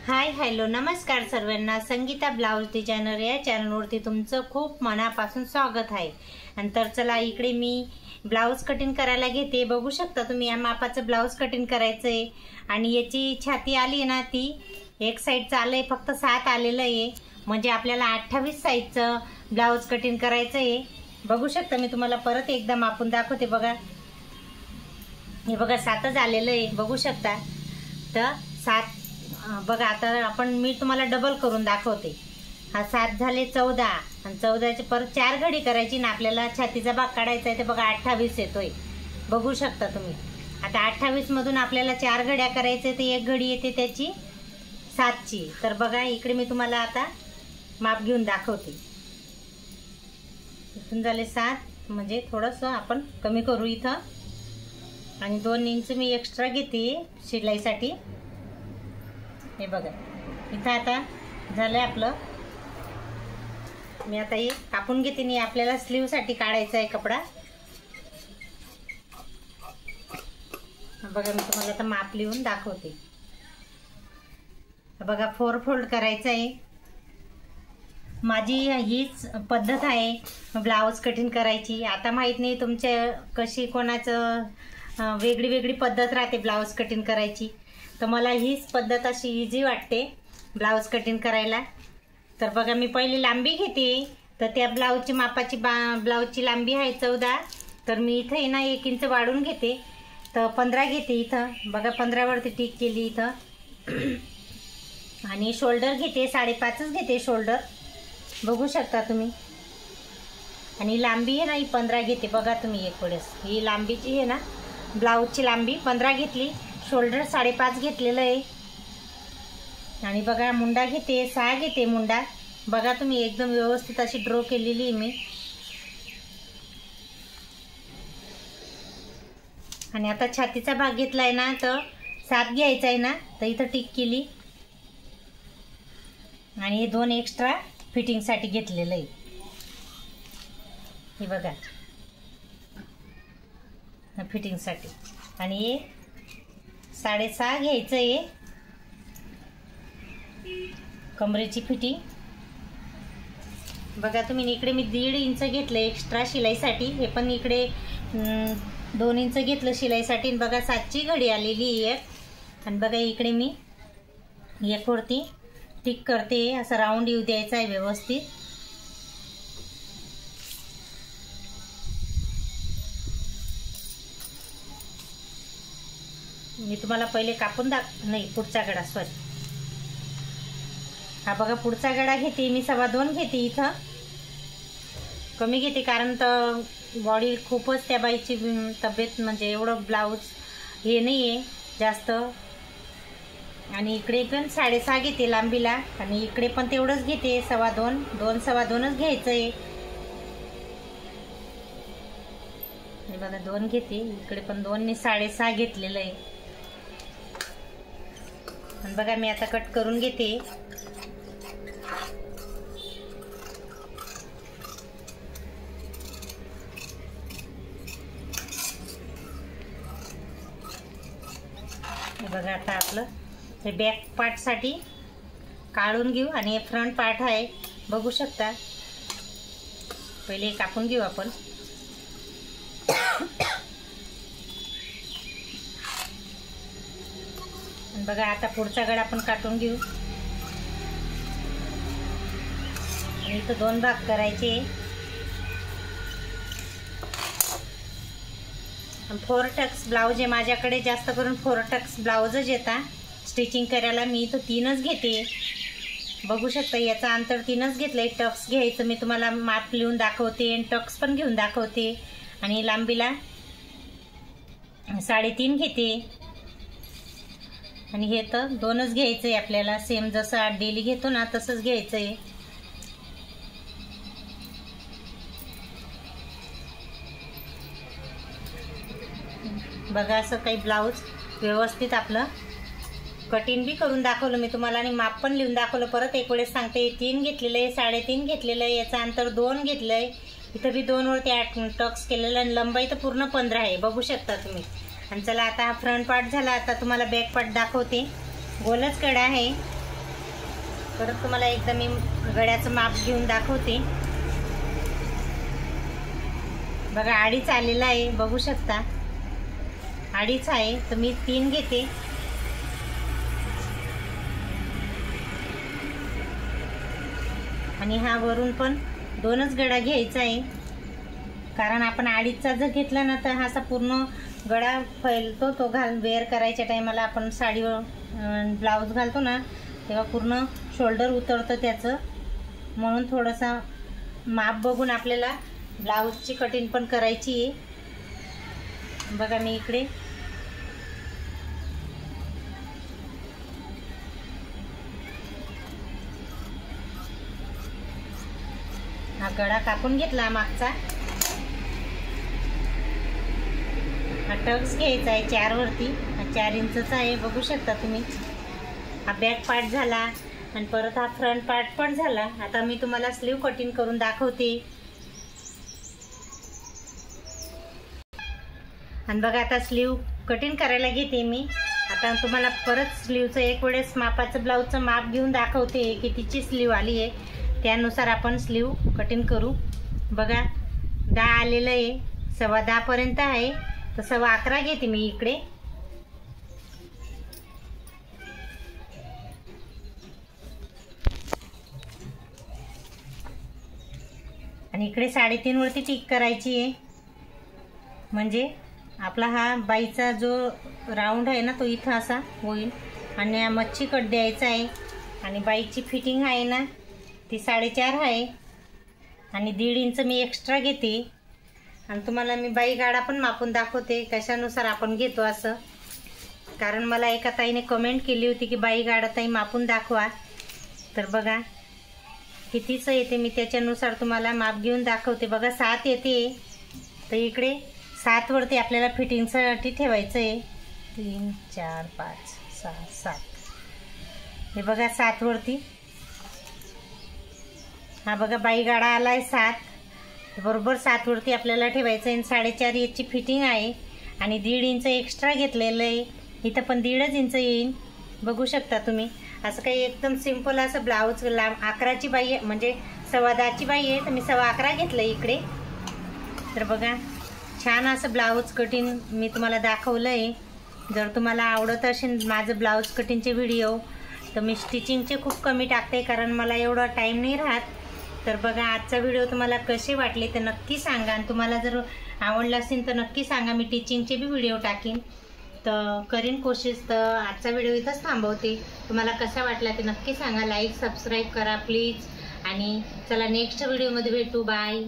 Hi hello नमस्कार सर्वांना। Sangeeta blouse designer या चॅनलवरती तुमचं खूप मनापासून स्वागत आहे। आणि तर चला इकडे मी ब्लाउज कटिंग करायला घेते। बघू शकता तुम्ही या मापाचं ब्लाउज कटिंग करायचं आहे। आणि याची छाती आली ना ती एक साईडचं आलंय, फक्त 7 आलेलं आहे, म्हणजे आपल्याला 28 साईजचं ब्लाउज कटिंग करायचं आहे। बघू शकता मी तुम्हाला परत एकदा मापून दाखवते। बघा हे बघा 7च आलेलं आहे, बघू शकता। तर 7 बघा आता आपण मी तुम्हाला डबल करून दाखवते। हा 7 झाले 14 आणि 14चे परत 4 घडी करायची ना आपल्याला छातीचा भाग काढायचा आहे। ते बघा 28 येतोय, बघू शकता तुम्ही। आता 28 मधून आपल्याला 4 घड्या करायचे, ते एक घडी येते त्याची 7ची। तर बघा इकडे मी तुम्हाला आता माप घेऊन दाखवते। इथून झाले 7, म्हणजे थोडंसं आपण कमी करू इथं, आणि 2 इंच मी एक्स्ट्रा घेते शिलाईसाठी। हे बघा इथं आता झालं आपलं। मी आता हे कापून घेते आणि आपल्याला स्लीव साठी काढायचा आहे कपडा। बघा मी तुम्हाला आता माप लिहून दाखवते। बघा 4 फोल्ड करायचं आहे। माझी हीच पद्धत आहे ब्लाउज कटिंग करायची। आता माहित नाही तुमच्या कशी कोणाचं वेगळी वेगळी पद्धत राहते ब्लाउज कटिंग करायची, तर मला हीच पद्धत अशी इझी वाटते ब्लाउज कटिंग करायला। तर बघा मी पहिली लांबी घेते, तर त्या ब्लाउजची मापाची ब्लाउजची लांबी आहे 14, तर मी इथं आहे ना 1 इंच वाढून घेते, तर 15 घेते इथं। बघा 15 वरती टिक केली इथं। आणि शोल्डर घेते 5.5च घेते शोल्डर, बघू शकता तुम्ही। आणि लांबी आहे ना ही 15 घेते। बघा तुम्ही एक वेळेस ही लांबीची आहे ना ब्लाउजची लांबी 15 घेतली, शोल्डर 5.5 घेतलेलं आहे। आणि बघा मुंडा घेते 6 घेते मुंडा। बघा तुम्ही एकदम व्यवस्थित अशी ड्रॉ केलेली आहे मी। आणि आता छातीचा भाग घेतलाय ना, तर 7 घ्यायचा आहे ना, तर इथं टिक केली। आणि हे 2 एक्स्ट्रा फिटिंगसाठी घेतलेलं आहे, हे बघा फिटिंगसाठी। आणि हे 6.5 घ्यायचं आहे कमरेची फिटिंग। बघा तुम्ही इकडे मी 1.5 इंच घेतलं एक्स्ट्रा शिलाईसाठी, हे पण इकडे 2 इंच घेतलं शिलाईसाठी। बघा 7ची घडी आलेली आहे। आणि बघा इकडे मी एक वरती टिक करते, असं राऊंड येऊ द्यायचा आहे व्यवस्थित। मी तुम्हाला पहिले कापून नाही पुढचा गडा, सॉरी हा बघा पुढचा गडा घेते मी 2.25 घेते। इथं कमी घेते कारण तर बॉडी खूपच त्या बाईची तब्येत, म्हणजे एवढं ब्लाउज हे नाही आहे जास्त। आणि इकडे पण 6.5 घेते लांबीला, आणि इकडे पण तेवढंच घेते 2.25 2.25च घ्यायचं आहे। हे बघा 2 घेते, इकडे पण 2 ने 6.5 घेतलेलं आहे। आणि बघा मी आता कट करून घेते। बघा आता आपलं हे बॅक पार्ट साठी काढून घेऊ, आणि हे फ्रंट पार्ट आहे, बघू शकता। पहिले कापून घेऊ आपण। बघा आता पुढचा गळा आपण काटून घेऊ। आणि इथं 2 भाग करायचे। 4 टक्स ब्लाउज आहे माझ्याकडे, जास्त करून 4 टक्स ब्लाउजच येतात स्टिचिंग करायला। मी इथं 3च घेते, बघू शकता याचा अंतर 3च घेतलंय। टक्स घ्यायचं मी तुम्हाला माप लिहून दाखवते, आणि टक्स पण घेऊन दाखवते। आणि लांबीला 3.5 घेते, आणि हे तर 2च घ्यायचं आहे आपल्याला, सेम जसं डेली घेतो ना तसंच घ्यायचं आहे। बघा असं काही ब्लाउज व्यवस्थित आपलं कटिंग बी करून दाखवलं मी तुम्हाला, आणि माप पण लिहून दाखवलं। परत एक वेळेस सांगते, 3 घेतलेलं आहे, 3.5 घेतलेलं आहे, याचं अंतर 2 घेतलं आहे। इथं बी 2 वरती 8 टक्स केलेलं, आणि लंबाई तर पूर्ण 15 आहे, बघू शकता तुम्ही। आणि चला आता हा फ्रंट पार्ट झाला, आता तुम्हाला बॅक पार्ट दाखवते। गोलच कडा आहे, परत तुम्हाला एकदा मी गळ्याचं माप घेऊन दाखवते. बघा 2.5 आलेला आहे, बघू शकता 2.5 आहे, तर मी 3 घेते. आणि हा वरून पण 2च गळा घ्यायचा आहे, कारण आपण 2.5चा जर घेतला ना तर हा असा पूर्ण गळा फैलतो. तो वेअर करायच्या टायमाला आपण साडीवर ब्लाऊज घालतो ना तेव्हा पूर्ण शोल्डर उतरतं त्याचं. म्हणून थोडासा माप बघून आपल्याला ब्लाऊजची कटिंग पण करायची आहे. बघा मी इकडे हा गळा कापून घेतला मागचा. हा टक्स घ्यायचा आहे 4 वरती, हा 4 इंचचा आहे, बघू शकता तुम्ही. हा बॅक पार्ट झाला आणि परत हा फ्रंट पार्ट पण झाला. आता मी तुम्हाला स्लीव कटिंग करून दाखवते. आणि बघा आता स्लीव कटिंग करायला घेते मी. आता तुम्हाला परत स्लीवचं एक वेळेस मापाचं ब्लाऊजचं माप घेऊन दाखवते कितीची स्लीव आली आहे, त्यानुसार आपण स्लीव कटिंग करू. बघा 10 आलेलं आहे, 10:15 पर्यंत आहे, तर 11:15 घेते मी इकडे. आणि इकडे 3.5 वरती टिक करायची आहे, म्हणजे आपला हा बाईचा जो राऊंड आहे ना तो इथं असा होईल. आणि हा मच्छी कट द्यायचा आहे. आणि बाईची फिटिंग आहे ना ती 4.5 आहे, आणि 1.5 इंच मी एक्स्ट्रा घेते. आणि तुम्हाला मी बाई गाडा पण मापून दाखवते कशानुसार आपण घेतो असं, कारण मला एका ताईने कमेंट केली होती की बाई गाडा ताई मापून दाखवा. तर बघा कितीचं येते, मी त्याच्यानुसार तुम्हाला माप घेऊन दाखवते. बघा 7 येते, तर इकडे 7 वरती आपल्याला फिटिंगसाठी ठेवायचं आहे. 3 4 5 6 7, हे बघा 7 वरती. हा बघा बाई गाडा आलाय 7, बरोबर 7 वरती आपल्याला ठेवायचं आहे. 4.5 याची फिटिंग आहे आणि 1.5 इंच एक्स्ट्रा घेतलेलं आहे. इथं पण 1.5 इंच येईल, बघू शकता तुम्ही. असं काही एकदम सिंपल असं ब्लाऊज 11ची बाई आहे, म्हणजे 10:15ची बाई आहे, तर मी 11:15 घेतलं इकडे. तर बघा छान असं ब्लाऊज कटिंग मी तुम्हाला दाखवलं आहे. जर तुम्हाला आवडत असेल माझं ब्लाऊज कटिंगचे व्हिडिओ, तर मी स्टिचिंगचे खूप कमी टाकते, कारण मला एवढा टाईम नाही राहत. तर बघा आजचा व्हिडिओ तुम्हाला कसे वाटले ते नक्की सांगा. आणि तुम्हाला जर आवडलं असेल तर नक्की सांगा, मी टीचिंगचे बी व्हिडिओ टाकीन, तर करीन कोशिश. तर आजचा व्हिडिओ इथंच थांबवते. तुम्हाला कसा वाटला ते नक्की सांगा. लाईक सबस्क्राईब करा प्लीज. आणि चला नेक्स्ट व्हिडिओमध्ये भेटू. बाय.